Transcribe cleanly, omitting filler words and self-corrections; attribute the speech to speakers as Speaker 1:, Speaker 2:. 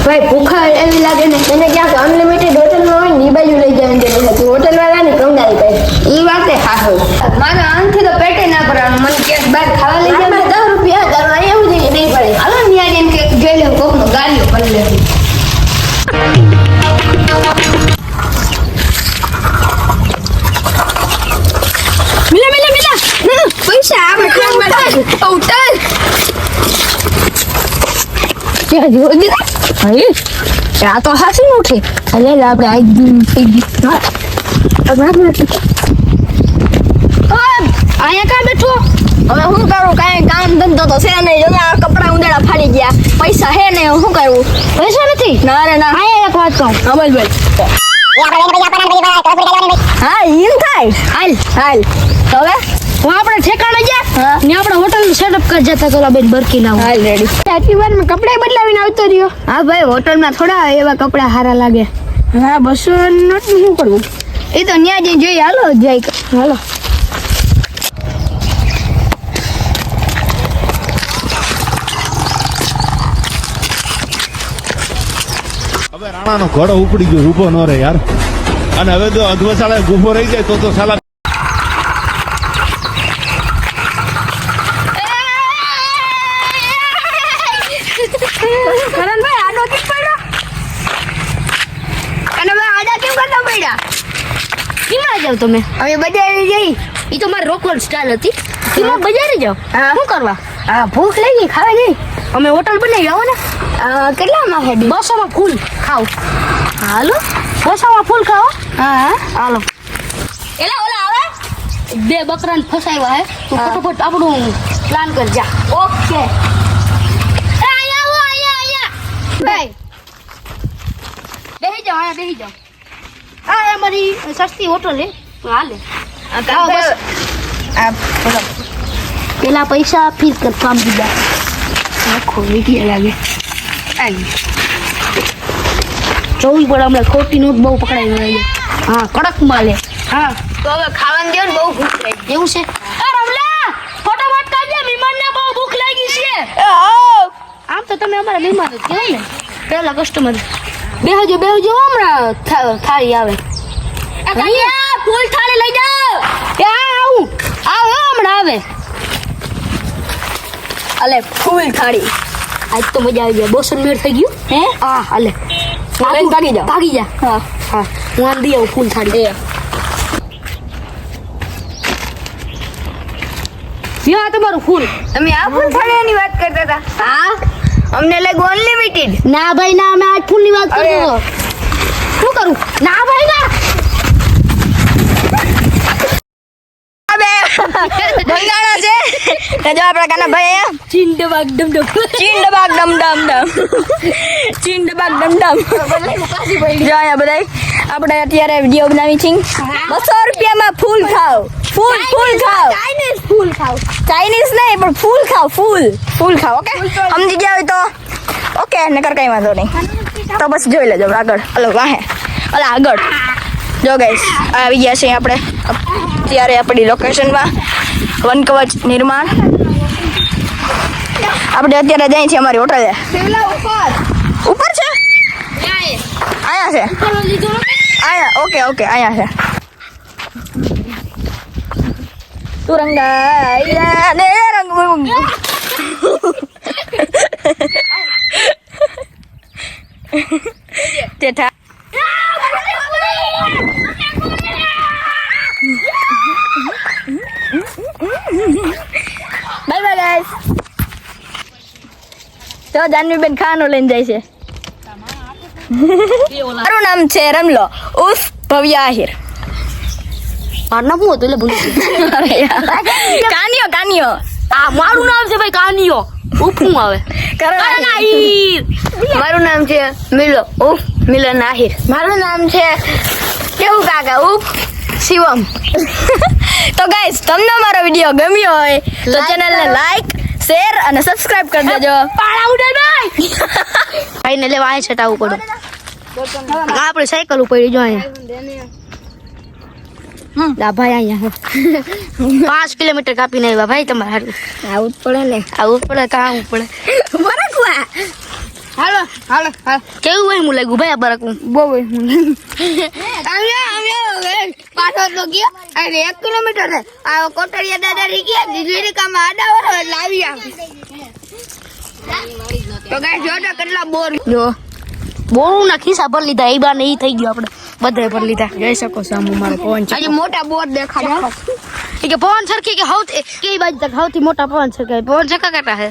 Speaker 1: ભાઈ ભૂખા એવી લાગે ને એને ક્યાંક અનલિમિટેડ હોટલમાં હોય ને એ બાજુ લઈ જવાની જરૂર હતી હોટલ વાળાની કંગાળી ભાઈ એ વાતે હાહો મારા આનથી તો પેટે ના ભરવાનું મને ક્યાંક બહાર ખાવા લઈ જવાનું 10 રૂપિયા તારું અહીંયા એવું જઈએ નહીં પડે હાલો ન્યા જઈને કે જોઈ લે કોકનો ગાડીઓ કરી લેવી મિલા પૈસા આપણે ખાવા ઉતાર ક્યાં જો દીધા ભાઈ આ તો હાસી ઉઠે અલે આપણે આ થઈ ગઈ અહીંયા કા બેઠો હવે હું કરું કાંઈ કામ ધંધો તો છે નહીં જો આ કપડા ઉંદેડા ફાડી ગયા પૈસા હે ને શું કરવું પૈસા નથી ના રે ના અહીંયા એક વાત કહું હા બોલ હા ઈન થાય હાલ હાલ તો હવે હું આપણે ઠેકાણે ગયા ને આપણે હોટલ સેટઅપ કરી જતા તો બેન બરકી ના હાલ રેડી આટલી વાર મેં કપડા બદલાવીને આવતો રહ્યો હા ભાઈ હોટલમાં થોડા એવા કપડા સારા લાગે હા 200 નોટ શું કરવું એ તો ન્યા જઈને જોઈએ હાલો જાય હાલો
Speaker 2: હવે રાણાનો ઘોડો ઉપડી ગયો ઊભો ન રહે યાર અને હવે જો અધવસાળે ઊભો રહી જાય તો સાલા
Speaker 1: કરણભાઈ આડો કેમ પડ્યો અને ભાઈ આડા કેમ કરતા પડ્યા કેમાં જાવ તમે હવે બજારે જઈ ઈ તો મારી રોકડ સ્ટાઇલ હતી કેમાં બજારે જાવ શું કરવા ભૂખ લાગી ખાવા જઈ અમે હોટલ બનાવી આવો ને કેટલામાં હે 200 માં ફૂલ ખાવ હાલો 200 માં ફૂલ ખાઓ હા હાલો એલા ઓલા આવે બે બકરાને ફસાવ્યા હે તું ફટાફટ આપણું પ્લાન કર જા ઓકે ભાઈ બેહી જાઓ અહીંયા બેહી જાઓ આ અમારી સસ્તી હોટલ હે હાલે પેલા પૈસા ફીસ કર કામ દીધા આખો વીટી લાગે જોવી પડે હમણાં ખોટી નોટ બહુ પકડાઈ ગઈ હા કડક માલે હા તો હવે ખાવાનું દે ને બહુ ભૂખ લાગી એવું છે રમલા ફટાફટ કાઢજે મહેમાનને બહુ ભૂખ લાગી છે આમ તો તમે અમારા મહેમાન જ કહેવાય ને પેલા કસ્ટમર બેહજો હમણાં થાળી આવે ફૂલ થાળી લઈ જાઓ આવું હમણાં આવે અલે ફૂલ થાળી આજ તો મજા આવી જાય 200 મિનિટ થઈ ગયું હે હા હાલે ભાગી જા હા હું આમ દઈ આવું ફૂલ થાળી યા તમારું ફૂલ તમે આ ફૂલ થાળીની વાત કરતા હતા હા અમને લાગ્યું અનલિમિટેડ ના ભાઈ ના અમે આજ ફૂલ ની વાત કરતો શું કરું ના ભાઈ ના અબે ભંગાણા છે જો આપણા કાના ભાઈ અહીંયા ચીંડબાગ ડમ ડમ જો અહીંયા બધાય આપણે અત્યારે વિડીયો બનાવી છે 200 રૂપિયામાં ફૂલ ખાવ ફૂલ ખાવ ચાઇનીઝ નહીં પણ ફૂલ ખાવ ઓકે સમજી ગયા હોય તો ઓકે નકર કઈ વાંધો નહીં તો બસ જોઈ લેજો આગળ આગળ જો ગાઈસ આવી ગયા છે આપણે અત્યારે આપણી લોકેશનમાં વનકવચ નિર્માણ આપણે અત્યારે જઈએ છીએ અમારી હોટલે ઉપર છે અહીંયા છે અહીંયા ઓકે અહીંયા છે તુરંગા ને રંગ જેઠા બાય ગાઈસ તો જાનવીબેન ખાવાનું લઈને જાય છે મારું નામ છે રમલો ઉર્ફ ભવ્ય આહિર મારું નામ શું હતું એટલે ભૂલી કાનિયો આ મારું નામ છે ભાઈ કાનિયો ઉફું આવે મારું નામ છે મિલો ઉફ મિલન આહિર મારું નામ છે કેવું કાકા ઉફ શિવમ તો ગાઈસ તમને અમારો વિડીયો ગમ્યો હોય તો ચેનલને લાઈક શેર અને સબસ્ક્રાઇબ કરી દેજો પાળા ઉડે ભાઈ ભાઈને લેવા આય છટાવું પડે આપણે સાયકલ ઉપર જો અહીંયા લા ભાઈ અહીંયા 5 કિલોમીટર કાપીને આવ્યા ભાઈ તમારે આવું જ પડે ને આવું પડે કામ પડે બરાબર હાલો હાલો કેવું હોય હું લાગ્યું ભાઈ બરકું બહુ હોય હું પાછો તો ગયો અને 1 કિલોમીટર છે આ કોટડિયા દાદા રી ગયા દીદી કામાં આડા વરો એટલે આવી તો ગાઈસ જોડે કેટલા બોર જો બોરું ના ખિસ્સા ભર લીધા એ બાને ઈ થઈ ગયો આપણે બધે ભર લીધા જોઈ શકો છો આમ મારો પવન છે આજે મોટા બોર દેખાડ્યા કે પવન સરખી કે હૌ કે બાજુ તક સૌથી મોટા પવન છે કે પવન ચકા કાટા હે